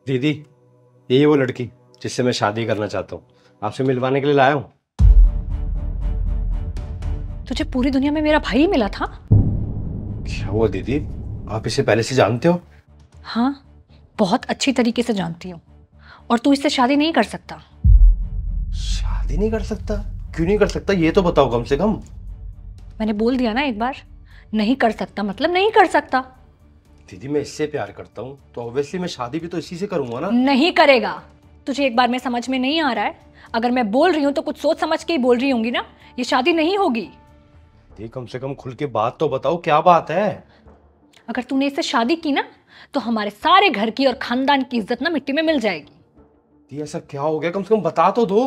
दीदी, यही वो लड़की जिससे मैं शादी करना चाहता हूँ, आपसे मिलवाने के लिए लाया हूँ। तुझे पूरी दुनिया में मेरा भाई ही मिला था? क्या हुआ दीदी, आप इसे पहले से जानते हो? हाँ, बहुत अच्छी तरीके से जानती हूँ। और तू इससे शादी नहीं कर सकता। शादी नहीं कर सकता? क्यों नहीं कर सकता, ये तो बताओ कम से कम। मैंने बोल दिया ना एक बार, नहीं कर सकता मतलब नहीं कर सकता। दीदी, मैं इससे प्यार करता हूँ तो ऑब्वियसली मैं शादी भी तो इसी से करूंगा ना। नहीं करेगा। तुझे एक बार में समझ में नहीं आ रहा है? अगर मैं बोल रही हूँ तो कुछ सोच समझ के ही बोल रही होंगी ना। ये शादी नहीं होगी। दीदी, कम से कम खुल के बात तो बताओ, क्या बात है? अगर तूने इससे शादी की ना तो हमारे सारे घर की और खानदान की इज्जत ना मिट्टी में मिल जाएगी। दीदी, ऐसा क्या हो गया, कम से कम बता तो दो।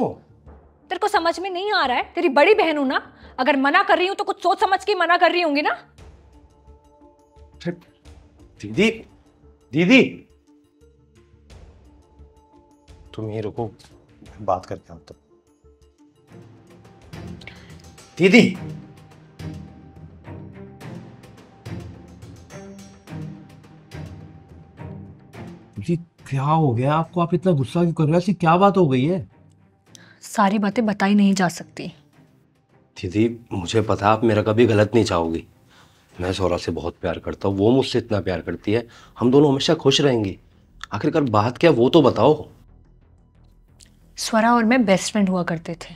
तेरे को समझ में नहीं आ रहा है? तेरी बड़ी बहन हूं ना, अगर मना कर रही हूं तो कुछ सोच समझ के मना कर रही होंगी ना। दीदी, दीदी, तुम यहीं रुको, बात करके आता हूं। दीदी, जी क्या हो गया आपको, आप इतना गुस्सा क्यों कर रहे हो, ऐसी क्या बात हो गई है? सारी बातें बताई नहीं जा सकती। दीदी, मुझे पता आप मेरा कभी गलत नहीं चाहोगी। मैं सौरा से बहुत प्यार करता हूँ, वो मुझसे इतना प्यार करती है। हम दोनों हमेशा खुश रहेंगे। आखिरकार बात क्या, वो तो बताओ। स्वरा और मैं बेस्ट फ्रेंड हुआ करते थे।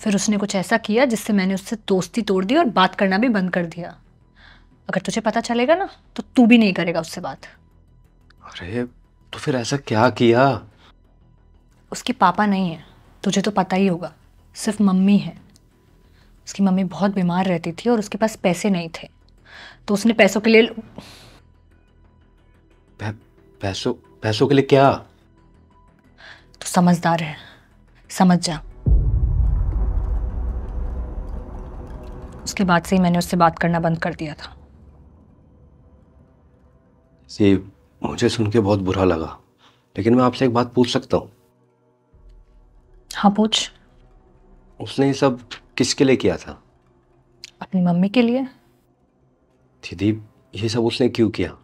फिर उसने कुछ ऐसा किया जिससे मैंने उससे दोस्ती तोड़ दी और बात करना भी बंद कर दिया। अगर तुझे पता चलेगा ना तो तू भी नहीं करेगा उससे बात। अरे, तो फिर ऐसा क्या किया? उसके पापा नहीं है, तुझे तो पता ही होगा। सिर्फ मम्मी है। उसकी मम्मी बहुत बीमार रहती थी और उसके पास पैसे नहीं थे, तो उसने पैसों के लिए पै, पैसों पैसों के लिए क्या? तो समझदार है, समझ जा। उसके बाद से ही मैंने उससे बात करना बंद कर दिया था। ये मुझे सुन के बहुत बुरा लगा, लेकिन मैं आपसे एक बात पूछ सकता हूँ? हाँ पूछ। उसने ये सब किसके लिए किया था? अपनी मम्मी के लिए। दीदी, ये सब उसने क्यों किया?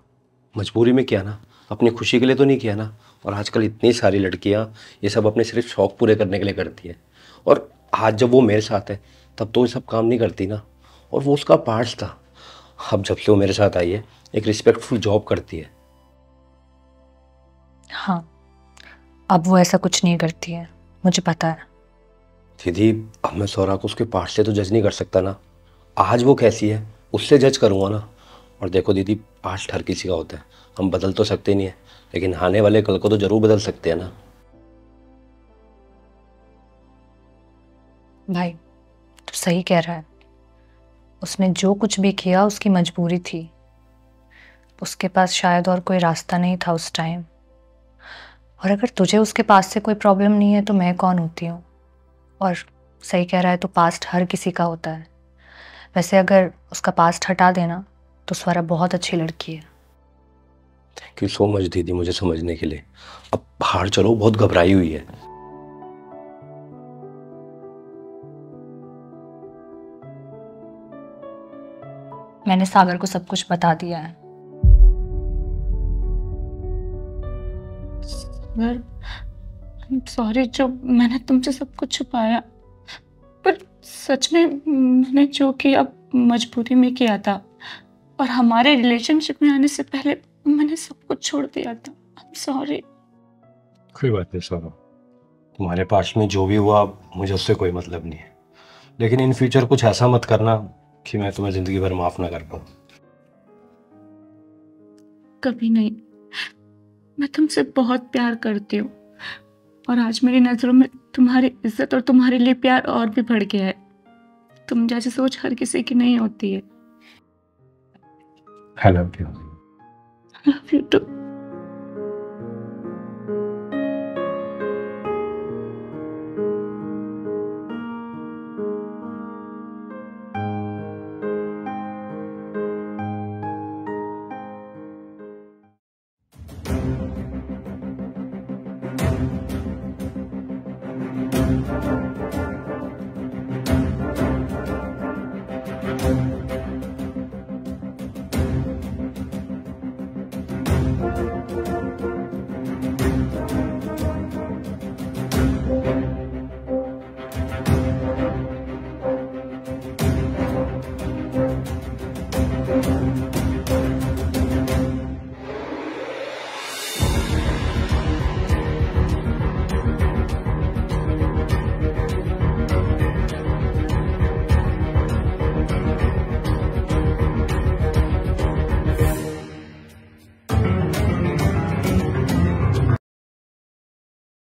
मजबूरी में किया ना, अपनी खुशी के लिए तो नहीं किया ना। और आजकल इतनी सारी लड़कियां ये सब अपने सिर्फ शौक पूरे करने के लिए करती है। और आज जब वो मेरे साथ है तब तो ये सब काम नहीं करती ना। और वो उसका पार्ट्स था। अब जब से वो मेरे साथ आई है, एक रिस्पेक्टफुल जॉब करती है। हाँ, अब वो ऐसा कुछ नहीं करती है, मुझे पता है। दीदी, अब मैं सौरा को उसके पार्ट से तो जज नहीं कर सकता ना। आज वो कैसी है उससे जज करूँगा ना। और देखो दीदी, पास्ट हर किसी का होता है, हम बदल तो सकते नहीं है, लेकिन आने वाले कल को तो जरूर बदल सकते हैं ना। भाई, तू सही कह रहा है। उसने जो कुछ भी किया उसकी मजबूरी थी। उसके पास शायद और कोई रास्ता नहीं था उस टाइम। और अगर तुझे उसके पास से कोई प्रॉब्लम नहीं है तो मैं कौन होती हूँ। और सही कह रहा है, तो पास्ट हर किसी का होता है। वैसे अगर उसका पास्ट हटा देना तो स्वरा बहुत अच्छी लड़की है। थैंक यू सो मच दीदी, मुझे समझने के लिए। अब बाहर चलो, बहुत घबराई हुई है। मैंने सागर को सब कुछ बता दिया है। सर, सॉरी जो मैंने तुमसे सब कुछ छुपाया, पर सच में मैंने जो किया मजबूरी में किया था। और हमारे रिलेशनशिप में आने से पहले मैंने सब कुछ छोड़ दिया था। I am sorry. कोई बात नहीं सौरभ, तुम्हारे पास में जो भी हुआ मुझे उससे कोई मतलब नहीं है। लेकिन इन फ्यूचर कुछ ऐसा मत करना कि मैं तुम्हें जिंदगी भर माफ ना कर पाऊँ। कभी नहीं। मैं तुमसे बहुत प्यार करती हूँ और आज मेरी नजरों में तुम्हारी इज्जत और तुम्हारे लिए प्यार और भी बढ़ गया है। तुम जैसी सोच हर किसी की नहीं होती है। I love you. Love you to.